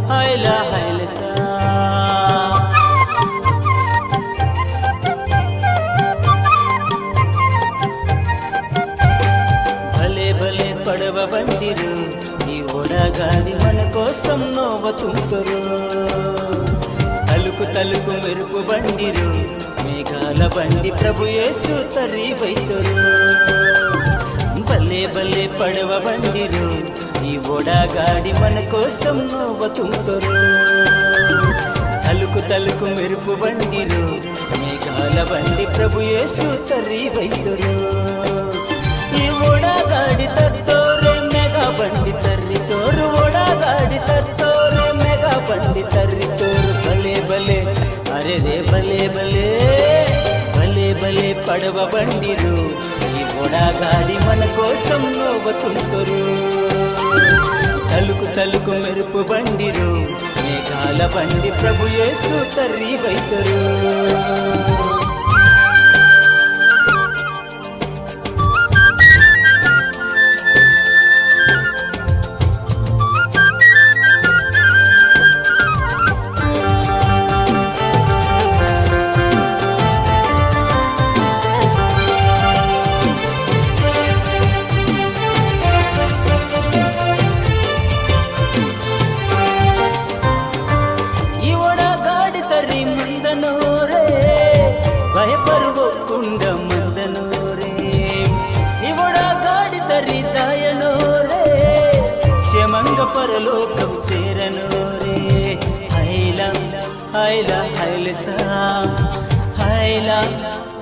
हायला हायलसा भले भले पड़व बंदिरू नी ओडगाड़ी मन कोसम नोव तुंतरू तलुकु तलुकु मेरुपु बंदिरू मेघाल बंदी प्रभु येसु तर्री वैतरू भले भले पड़व बंदिरू नी ओडगाड़ी मन कोसम नोव तुंतरू तलुकु तलुकु मेरुपु बंदिरू मेघाल बंदी प्रभु येसु तर्री वैतरू ಈ ಓಡಾಗಾಡಿ ತತ್ತೋರೆ ಮೆಗಾ ಬಂಡಿ ತರ್ರಿ ತೋರು ಓಡಾಗಾಡಿ ತತ್ತೋರೆ ಮೆಗಾ ಬಂಡಿ ತರ್ರಿ ತೋರು ಭಲೆ ಭಲೆ ಅರೆ ರೇ ಭಲೆ ಭಲೆ ಭಲೆ ಭಲೆ ಪಡವ ಬಂದಿರು ಈ ಓಡಾಗಾಡಿ ಮನ ಕೋಸಂ ನೋವ ತುಂತರು తలుకు తలుకు మెరుపు బండిరు మేఘాల బండి ప్రభు యేసు తర్రి వైతరు परलोकम चेरनो रे हैला हैला हैलसा हैला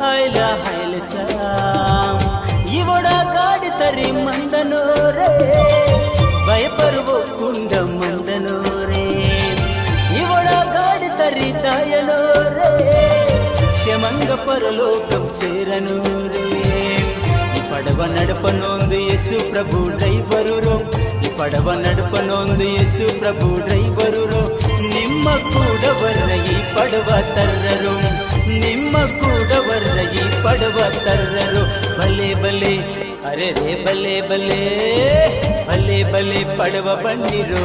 हैला हैलसा इवोड गाड़ी तरी मंदनो रे भयपरवो कुंड मंदनो रे इवोड गाड़ी तरी दायनो रे क्षमंग परलोकम चेरनो रे पडव नडपनोंदु येसु प्रभु ड्रैवरू पडव नडपनोंदु येसु प्रभु ड्रैवरू निम्म कूड बर्र ई पडव तर्ररू निम्म कूड बर्र ई पडव तर्ररू भले भले अरे रे भले भले भले भले पडव बंदिरू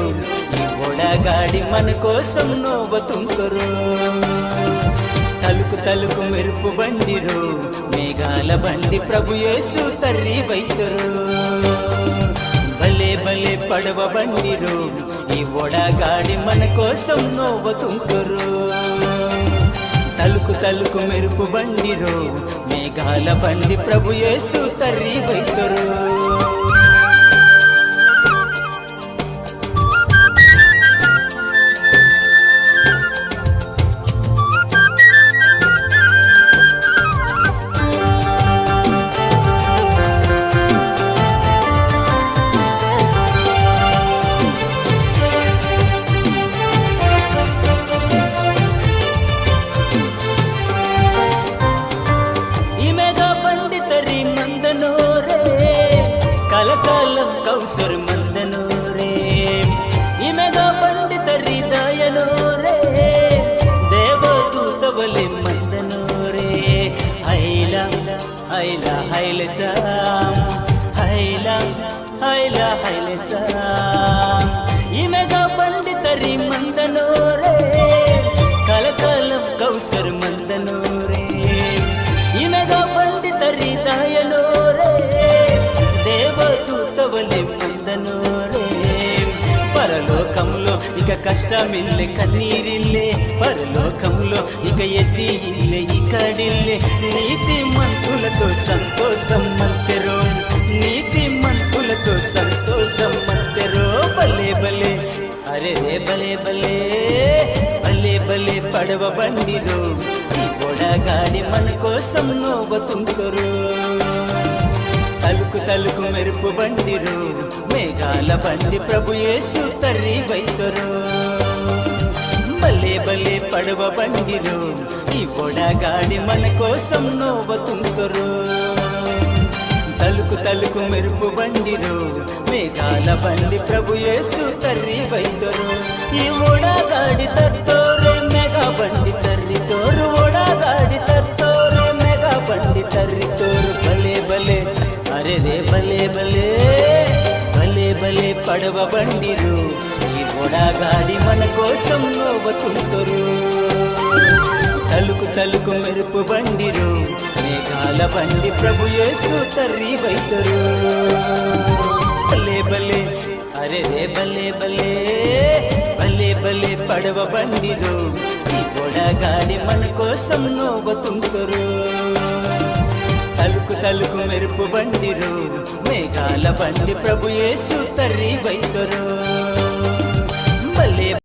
ई ओडगाड़ी मन कोसम नोव तुंतरू तलुकु तलुकु मेरुपु बंदिरू मेघाल बंडी प्रभु येसु तर्री वैतरू भले भले पडव बंदिरू ई ओडगाड़ी मन कोसम नोव तुंतरू तलुकु तलुकु मेरुपु बंदिरू मेघाल बंडी प्रभु येसु तर्री वैतरू कौसर मंदनो रे इमेगा पंडित हृदयनो रे देवदूत बले मंदनो रे हैला हैला हैलसा हैला हैला हैलसा इमेगा पंडित री मंदनो रे कलकलम कौसर मंदनो रे इमेगा पंडित हृदयनो रे దేవదూతవలే మందను రే పరలోకంలో ఇక కష్టమిల్లే కన్నీరిల్లే పరలోకంలో ఇక ఎత్తి ఇల్లే ఇక్కడిల్లే నీతి మంతులతో సంతోషం మంతెరో నీతి మంతులతో సంతోషం మంతెరో భలే భలే అరే రే భలే భలే భలే భలే పడవ బండిరు ఈ ఓడగాడి మన కోసం నోవ తుంతరు तलुकु तलुकु मेरुपु बंदिरू मेघाल बंडी प्रभु येसु तर्री वैतरू भले भले पडव बंदिरू ई ओडगाड़ी मन कोसम नोव तुंतरू तलुकु तलुकु मेरुपु बंदिरू मेघाल बंडी प्रभु येसु तर्री वैतरू ई ओडगाड़ी तत्तोरे मेघा बंडी तर्री तोरू ओडगाड़ी तत्तोरे मेघा बंडी तर्री तोरू भले भले अरे रे भले भले भले ಬಲೆ ಪಡವ ಬಂದಿರು ಈ ಓಡಾಗಾಡಿ మన కోసం నోవతుంటరు తలుకు తలుకు మెరుపు బండిరు మేఘాల బండి ప్రభు యేసు తర్రి వైతరు బలే బలే అరే రే బలే బలే బలే బలే పడవ బండిరు ఈ ఓడగాడి మన కోసం నోవతుంటరు తలుకు తలుకు మెరుపు బండిరు మేఘాల బండి ప్రభు యేసు తర్రి వైతరు బలే